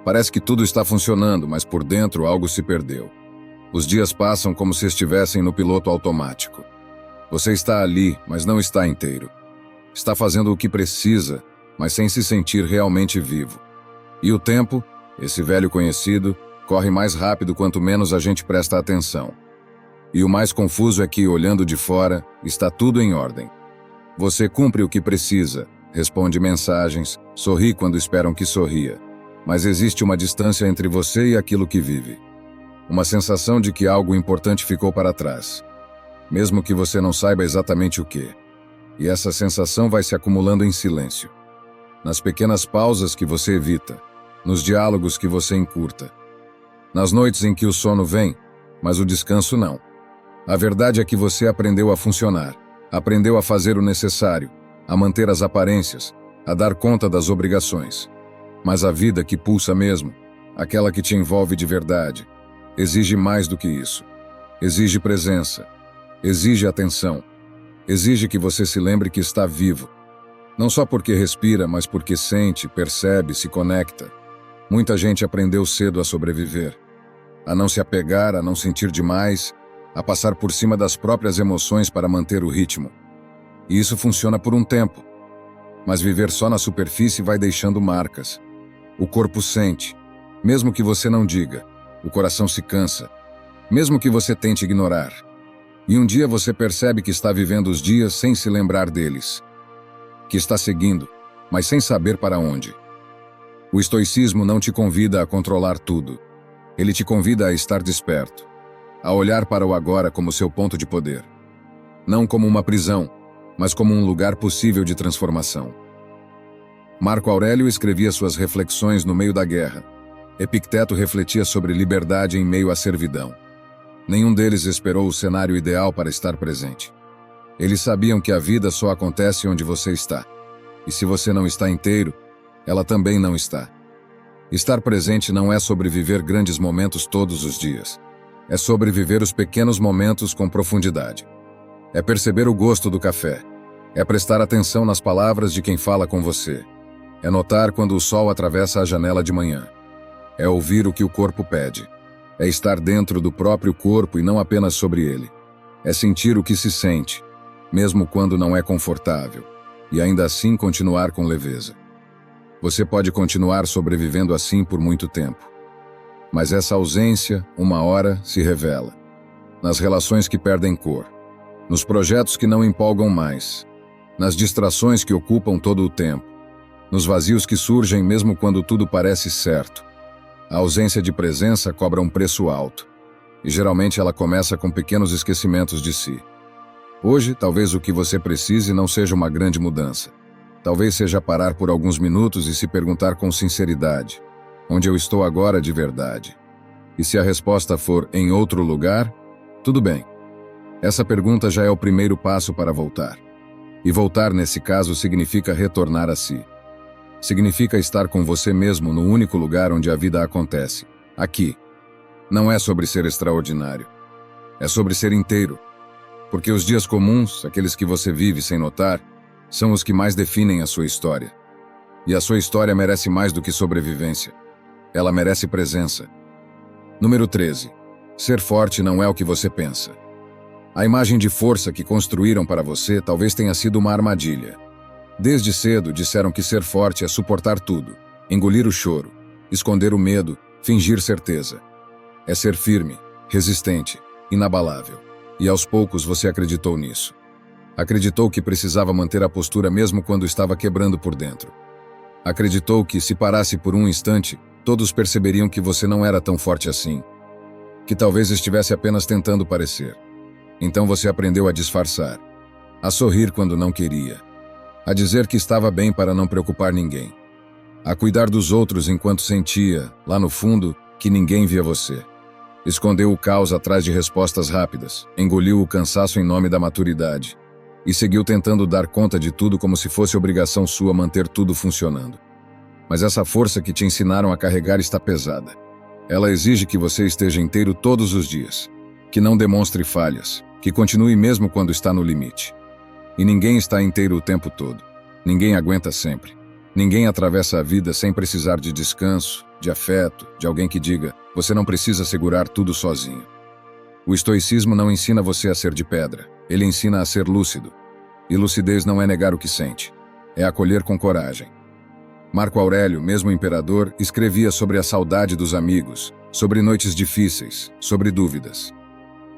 Parece que tudo está funcionando, mas por dentro algo se perdeu. Os dias passam como se estivessem no piloto automático. Você está ali, mas não está inteiro. Está fazendo o que precisa, mas sem se sentir realmente vivo. E o tempo, esse velho conhecido, corre mais rápido quanto menos a gente presta atenção. E o mais confuso é que, olhando de fora, está tudo em ordem. Você cumpre o que precisa, responde mensagens, sorri quando esperam que sorria. Mas existe uma distância entre você e aquilo que vive. Uma sensação de que algo importante ficou para trás, mesmo que você não saiba exatamente o que. E essa sensação vai se acumulando em silêncio. Nas pequenas pausas que você evita, nos diálogos que você encurta. Nas noites em que o sono vem, mas o descanso não. A verdade é que você aprendeu a funcionar, aprendeu a fazer o necessário, a manter as aparências, a dar conta das obrigações. Mas a vida que pulsa mesmo, aquela que te envolve de verdade, exige mais do que isso. Exige presença, exige atenção, exige que você se lembre que está vivo. Não só porque respira, mas porque sente, percebe, se conecta. Muita gente aprendeu cedo a sobreviver, a não se apegar, a não sentir demais, a passar por cima das próprias emoções para manter o ritmo. E isso funciona por um tempo. Mas viver só na superfície vai deixando marcas. O corpo sente, mesmo que você não diga. O coração se cansa, mesmo que você tente ignorar. E um dia você percebe que está vivendo os dias sem se lembrar deles. Que está seguindo, mas sem saber para onde. O estoicismo não te convida a controlar tudo. Ele te convida a estar desperto, a olhar para o agora como seu ponto de poder. Não como uma prisão, mas como um lugar possível de transformação. Marco Aurélio escrevia suas reflexões no meio da guerra. Epicteto refletia sobre liberdade em meio à servidão. Nenhum deles esperou o cenário ideal para estar presente. Eles sabiam que a vida só acontece onde você está. E se você não está inteiro, ela também não está. Estar presente não é sobreviver grandes momentos todos os dias. É sobreviver os pequenos momentos com profundidade. É perceber o gosto do café. É prestar atenção nas palavras de quem fala com você. É notar quando o sol atravessa a janela de manhã. É ouvir o que o corpo pede. É estar dentro do próprio corpo e não apenas sobre ele. É sentir o que se sente, mesmo quando não é confortável, e ainda assim continuar com leveza. Você pode continuar sobrevivendo assim por muito tempo. Mas essa ausência, uma hora, se revela. Nas relações que perdem cor. Nos projetos que não empolgam mais. nas distrações que ocupam todo o tempo, nos vazios que surgem mesmo quando tudo parece certo. A ausência de presença cobra um preço alto, e geralmente ela começa com pequenos esquecimentos de si. Hoje, talvez o que você precise não seja uma grande mudança. Talvez seja parar por alguns minutos e se perguntar com sinceridade: onde eu estou agora de verdade? E se a resposta for em outro lugar, tudo bem. Essa pergunta já é o primeiro passo para voltar. E voltar, nesse caso, significa retornar a si. Significa estar com você mesmo no único lugar onde a vida acontece. Aqui. Não é sobre ser extraordinário. É sobre ser inteiro. Porque os dias comuns, aqueles que você vive sem notar, são os que mais definem a sua história. E a sua história merece mais do que sobrevivência. Ela merece presença. Número 13. Ser forte não é o que você pensa. A imagem de força que construíram para você talvez tenha sido uma armadilha. Desde cedo disseram que ser forte é suportar tudo, engolir o choro, esconder o medo, fingir certeza. É ser firme, resistente, inabalável. E aos poucos você acreditou nisso. Acreditou que precisava manter a postura mesmo quando estava quebrando por dentro. Acreditou que, se parasse por um instante, todos perceberiam que você não era tão forte assim. Que talvez estivesse apenas tentando parecer. Então você aprendeu a disfarçar. A sorrir quando não queria. A dizer que estava bem para não preocupar ninguém. A cuidar dos outros enquanto sentia, lá no fundo, que ninguém via você. Escondeu o caos atrás de respostas rápidas, engoliu o cansaço em nome da maturidade e seguiu tentando dar conta de tudo como se fosse obrigação sua manter tudo funcionando. Mas essa força que te ensinaram a carregar está pesada. Ela exige que você esteja inteiro todos os dias, que não demonstre falhas, que continue mesmo quando está no limite. E ninguém está inteiro o tempo todo. Ninguém aguenta sempre. Ninguém atravessa a vida sem precisar de descanso, de afeto, de alguém que diga: você não precisa segurar tudo sozinho. O estoicismo não ensina você a ser de pedra, ele ensina a ser lúcido. E lucidez não é negar o que sente, é acolher com coragem. Marco Aurélio, mesmo imperador, escrevia sobre a saudade dos amigos, sobre noites difíceis, sobre dúvidas.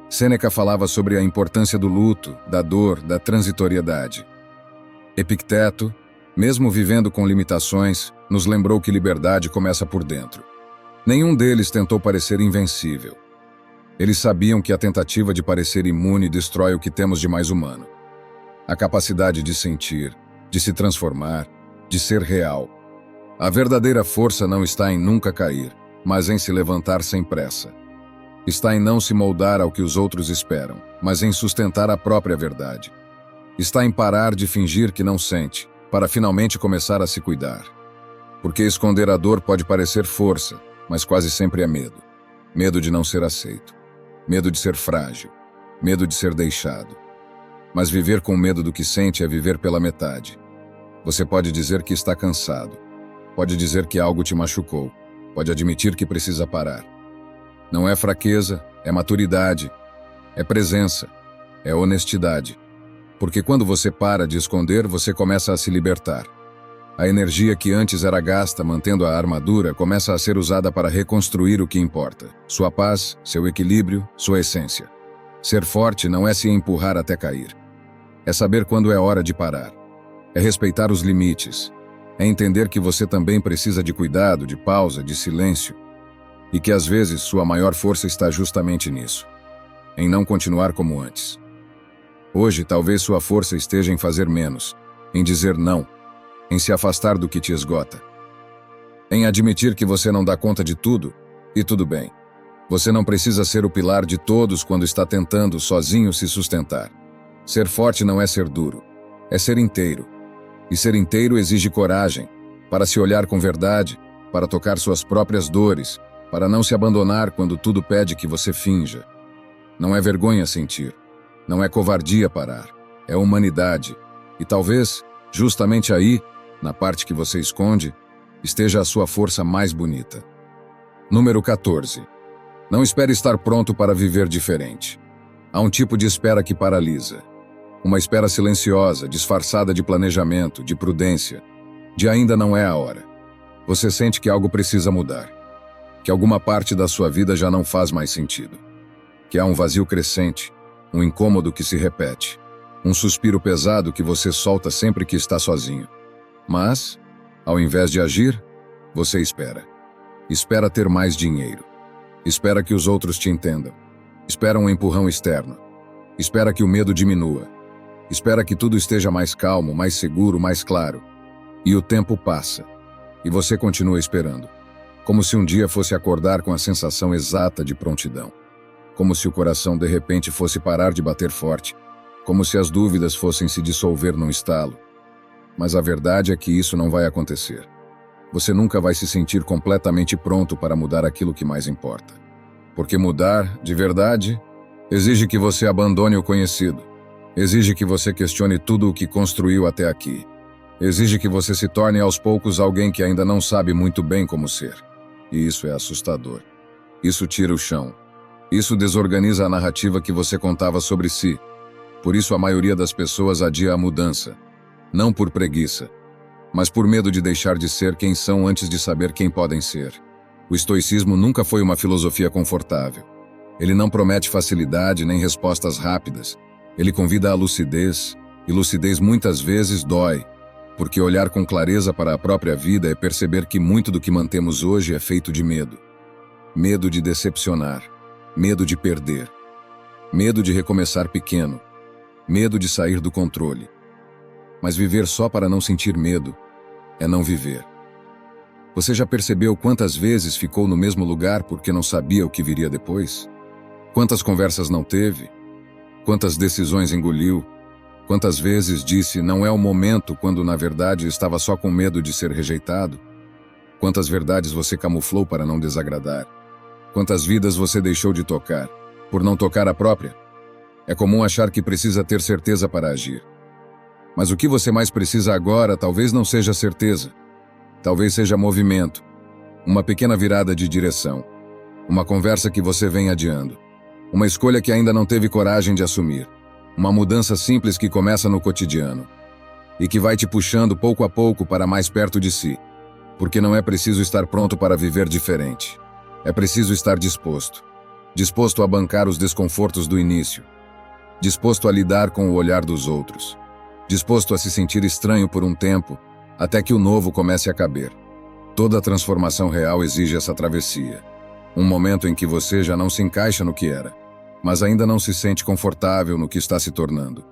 Sêneca falava sobre a importância do luto, da dor, da transitoriedade. Epicteto, mesmo vivendo com limitações, nos lembrou que liberdade começa por dentro. Nenhum deles tentou parecer invencível. Eles sabiam que a tentativa de parecer imune destrói o que temos de mais humano. A capacidade de sentir, de se transformar, de ser real. A verdadeira força não está em nunca cair, mas em se levantar sem pressa. Está em não se moldar ao que os outros esperam, mas em sustentar a própria verdade. Está em parar de fingir que não sente, para finalmente começar a se cuidar. Porque esconder a dor pode parecer força, mas quase sempre é medo. Medo de não ser aceito. Medo de ser frágil. Medo de ser deixado. Mas viver com medo do que sente é viver pela metade. Você pode dizer que está cansado. Pode dizer que algo te machucou. Pode admitir que precisa parar. Não é fraqueza, é maturidade, é presença, é honestidade. Porque quando você para de esconder, você começa a se libertar. A energia que antes era gasta mantendo a armadura começa a ser usada para reconstruir o que importa. Sua paz, seu equilíbrio, sua essência. Ser forte não é se empurrar até cair. É saber quando é hora de parar. É respeitar os limites. É entender que você também precisa de cuidado, de pausa, de silêncio. E que às vezes sua maior força está justamente nisso. Em não continuar como antes. Hoje talvez sua força esteja em fazer menos, em dizer não, em se afastar do que te esgota. Em admitir que você não dá conta de tudo, e tudo bem. Você não precisa ser o pilar de todos quando está tentando sozinho se sustentar. Ser forte não é ser duro, é ser inteiro. E ser inteiro exige coragem, para se olhar com verdade, para tocar suas próprias dores, para não se abandonar quando tudo pede que você finja. Não é vergonha sentir, não é covardia parar, é humanidade. E talvez, justamente aí, na parte que você esconde, esteja a sua força mais bonita. Número 14. Não espere estar pronto para viver diferente. Há um tipo de espera que paralisa. Uma espera silenciosa, disfarçada de planejamento, de prudência, de ainda não é a hora. Você sente que algo precisa mudar. Que alguma parte da sua vida já não faz mais sentido. Que há um vazio crescente, um incômodo que se repete. Um suspiro pesado que você solta sempre que está sozinho. Mas, ao invés de agir, você espera. Espera ter mais dinheiro. Espera que os outros te entendam. Espera um empurrão externo. Espera que o medo diminua. Espera que tudo esteja mais calmo, mais seguro, mais claro. E o tempo passa. E você continua esperando. Como se um dia fosse acordar com a sensação exata de prontidão. Como se o coração de repente fosse parar de bater forte. Como se as dúvidas fossem se dissolver num estalo. Mas a verdade é que isso não vai acontecer. Você nunca vai se sentir completamente pronto para mudar aquilo que mais importa. Porque mudar, de verdade, exige que você abandone o conhecido. Exige que você questione tudo o que construiu até aqui. Exige que você se torne aos poucos alguém que ainda não sabe muito bem como ser. E isso é assustador. Isso tira o chão. Isso desorganiza a narrativa que você contava sobre si. Por isso a maioria das pessoas adia a mudança. Não por preguiça, mas por medo de deixar de ser quem são antes de saber quem podem ser. O estoicismo nunca foi uma filosofia confortável. Ele não promete facilidade nem respostas rápidas. Ele convida à lucidez, e lucidez muitas vezes dói, porque olhar com clareza para a própria vida é perceber que muito do que mantemos hoje é feito de medo. Medo de decepcionar, medo de perder, medo de recomeçar pequeno, medo de sair do controle. Mas viver só para não sentir medo é não viver. Você já percebeu quantas vezes ficou no mesmo lugar porque não sabia o que viria depois? Quantas conversas não teve? Quantas decisões engoliu? Quantas vezes disse não é o momento quando na verdade estava só com medo de ser rejeitado? Quantas verdades você camuflou para não desagradar? Quantas vidas você deixou de tocar, por não tocar a própria? É comum achar que precisa ter certeza para agir. Mas o que você mais precisa agora talvez não seja certeza. Talvez seja movimento, uma pequena virada de direção, uma conversa que você vem adiando, uma escolha que ainda não teve coragem de assumir, uma mudança simples que começa no cotidiano e que vai te puxando pouco a pouco para mais perto de si, porque não é preciso estar pronto para viver diferente. É preciso estar disposto, disposto a bancar os desconfortos do início, disposto a lidar com o olhar dos outros, disposto a se sentir estranho por um tempo, até que o novo comece a caber. Toda transformação real exige essa travessia. Um momento em que você já não se encaixa no que era, mas ainda não se sente confortável no que está se tornando.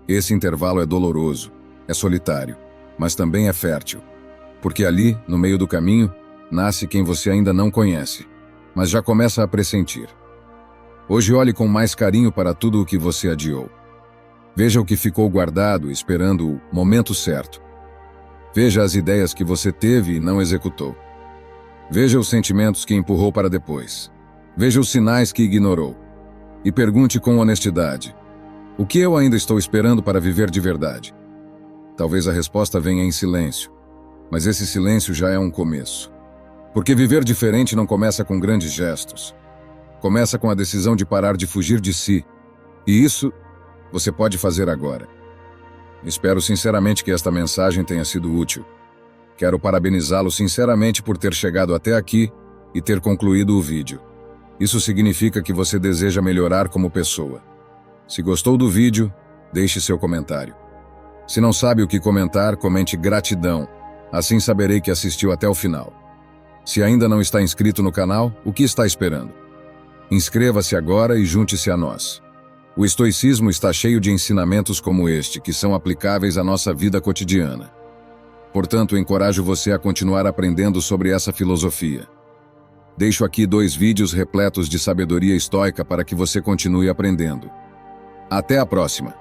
Esse intervalo é doloroso, é solitário, mas também é fértil. Porque ali, no meio do caminho, nasce quem você ainda não conhece, mas já começa a pressentir. Hoje olhe com mais carinho para tudo o que você adiou. Veja o que ficou guardado, esperando o momento certo. Veja as ideias que você teve e não executou. Veja os sentimentos que empurrou para depois. Veja os sinais que ignorou. E pergunte com honestidade: o que eu ainda estou esperando para viver de verdade? Talvez a resposta venha em silêncio, mas esse silêncio já é um começo. Porque viver diferente não começa com grandes gestos. Começa com a decisão de parar de fugir de si. E isso você pode fazer agora. Espero sinceramente que esta mensagem tenha sido útil. Quero parabenizá-lo sinceramente por ter chegado até aqui e ter concluído o vídeo. Isso significa que você deseja melhorar como pessoa. Se gostou do vídeo, deixe seu comentário. Se não sabe o que comentar, comente gratidão. Assim saberei que assistiu até o final. Se ainda não está inscrito no canal, o que está esperando? Inscreva-se agora e junte-se a nós. O estoicismo está cheio de ensinamentos como este, que são aplicáveis à nossa vida cotidiana. Portanto, encorajo você a continuar aprendendo sobre essa filosofia. Deixo aqui 2 vídeos repletos de sabedoria estoica para que você continue aprendendo. Até a próxima!